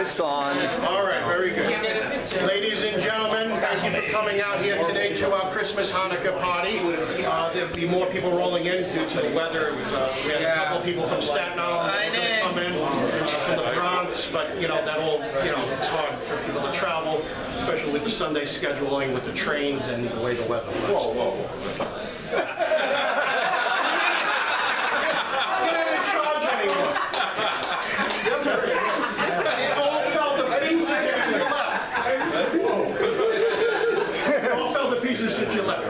mic's on. All right, very good. Ladies and gentlemen, thank you for coming out here today to our Christmas Hanukkah party. There'll be more people rolling in due to the weather. We had a couple people from Staten Island that were going to come in from the Bronx, but it's hard for people to travel, especially with the Sunday scheduling, with the trains and the way the weather was. Whoa, whoa. Since you left.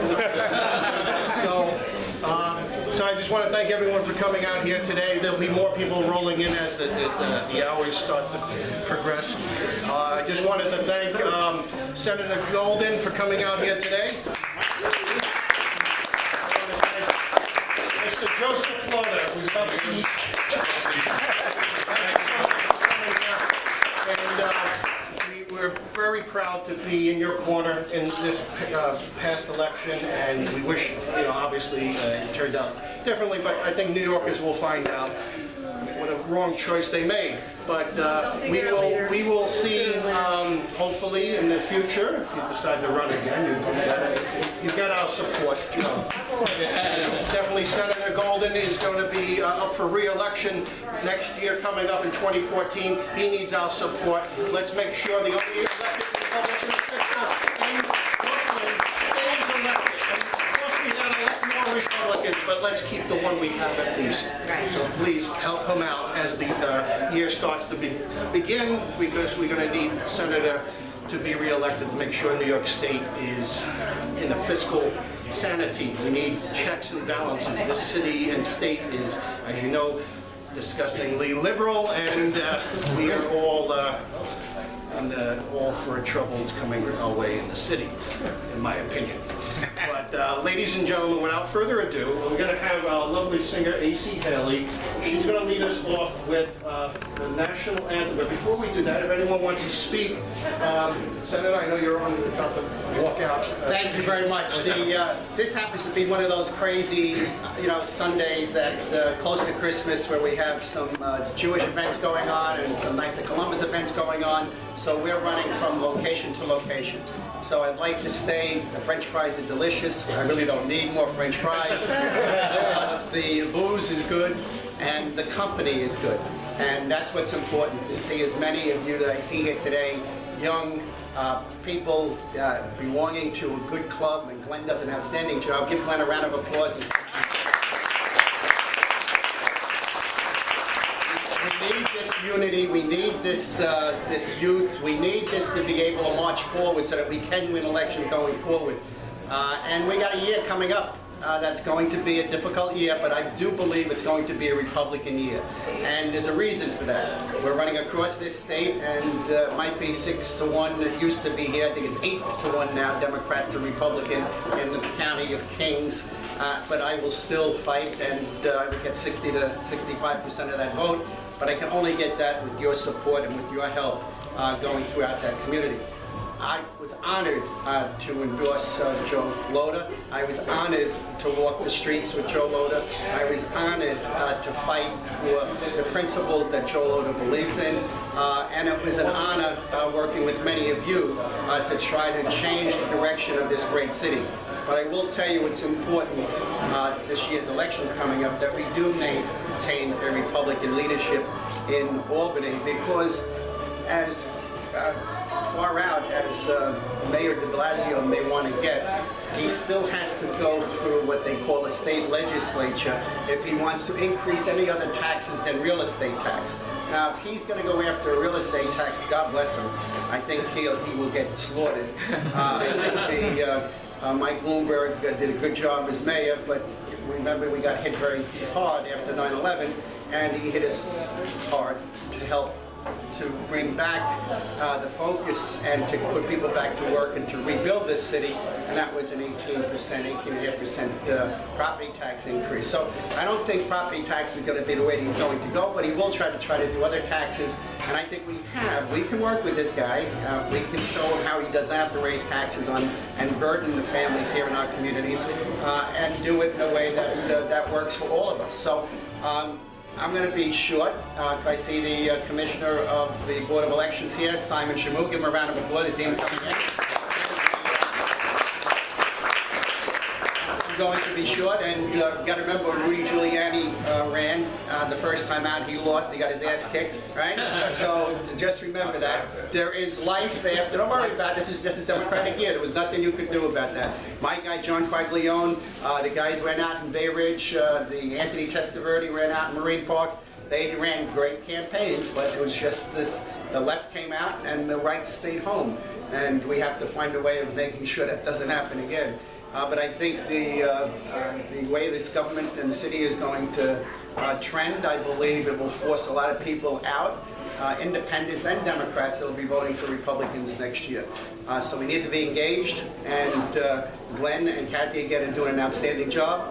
So I just want to thank everyone for coming out here today. There'll be more people rolling in as the hours start to progress. I just wanted to thank Senator Golden for coming out here today. Mr. Joseph Lhota, who's about to eat. We're very proud to be in your corner in this past election, and we wish, obviously it turned out differently, but I think New Yorkers will find out what a wrong choice they made. But we will see, hopefully in the future, if you decide to run again, you've got our support, Joe. Definitely Senator Golden is going to be up for re-election next year, coming up in 2014. He needs our support. Let's make sure the only elected Republican official in Brooklyn stays elected. And of course we got to elect more Republicans, but let's keep the one we have at least. So please help him out as the year starts to begin, because we're going to need Senator to be re-elected to make sure New York State is in the fiscal sanity. We need checks and balances. This city and state is, as you know, disgustingly liberal, and we are all for troubles coming our way in the city, in my opinion. But ladies and gentlemen, without further ado, we're going to have our lovely singer, A.C. Haley. She's going to lead us off with the national anthem. But before we do that, if anyone wants to speak, Senator, I know you're about to walk out. Thank you very much. This happens to be one of those crazy, Sundays that close to Christmas, where we have some Jewish events going on and some Knights of Columbus events going on. So we're running from location to location. So I'd like to stay. The French fries are delicious. I really don't need more French fries. The booze is good, and the company is good. And that's what's important, to see as many of you that I see here today, young people belonging to a good club, and Glenn does an outstanding job. Give Glenn a round of applause. We need this unity, we need this youth, we need this to be able to march forward so that we can win elections going forward. And we got a year coming up that's going to be a difficult year, but I do believe it's going to be a Republican year. And there's a reason for that. We're running across this state, and it might be 6-1. It used to be here. I think it's 8-1 now, Democrat to Republican in the county of Kings. But I will still fight, and I would get 60 to 65% of that vote. But I can only get that with your support and with your help going throughout that community. I was honored to endorse Joe Lhota. I was honored to walk the streets with Joe Lhota. I was honored to fight for the principles that Joe Lhota believes in. And it was an honor working with many of you to try to change the direction of this great city. But I will tell you it's important, this year's elections coming up, that we do maintain a Republican leadership in Albany, because as far out as Mayor de Blasio may want to get, he still has to go through what they call a state legislature if he wants to increase any other taxes than real estate tax. Now, if he's going to go after a real estate tax, God bless him. I think he will get slaughtered. I think Mike Bloomberg did a good job as mayor, but remember we got hit very hard after 9/11, and he hit us hard to help to bring back the focus and to put people back to work and to rebuild this city, and that was an 18.5% property tax increase. So I don't think property tax is going to be the way he's going to go, but he will try to do other taxes, and I think we can work with this guy. We can show him how he doesn't have to raise taxes on and burden the families here in our communities, and do it in a way that that works for all of us. So I'm going to be short. If I see the Commissioner of the Board of Elections here, Simon Chanukah, give him a round of applause. See him coming in. I'm going to be short, and you got to remember when Rudy Giuliani ran the first time out, he lost. He got his ass kicked, right? So just remember that there is life after. Don't worry about it. This is just a Democratic year. There was nothing you could do about that. My guy John Quaglione, the guys ran out in Bay Ridge. The Anthony Testaverde ran out in Marine Park. They ran great campaigns, but it was just this: the left came out and the right stayed home. And we have to find a way of making sure that doesn't happen again. But I think the way this government and the city is going to trend, I believe it will force a lot of people out, independents and Democrats that will be voting for Republicans next year. So we need to be engaged, and Glenn and Kathy again are doing an outstanding job.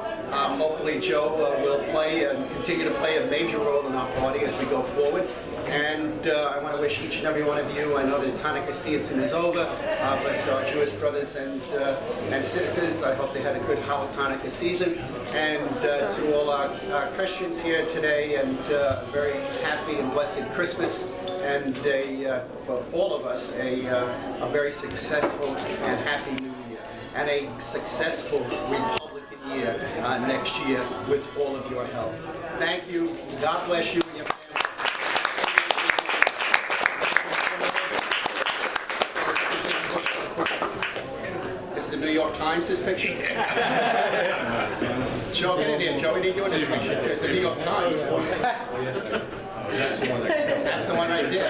Hopefully Joe will play and continue to play a major role in our party as we go forward. And I want to wish each and every one of you, I know that Chanukah season is over, but to our Jewish brothers and sisters, I hope they had a good Hanukkah season. And to all our Christians here today, and a very happy and blessed Christmas, and well, all of us, a very successful and happy New Year, and a successful Republican year next year with all of your help. Thank you. God bless you and your families. The New York Times, this picture? Joe, get in here. Joe, we need you in this picture. It's the New York Times. That's the one. That's the one right there.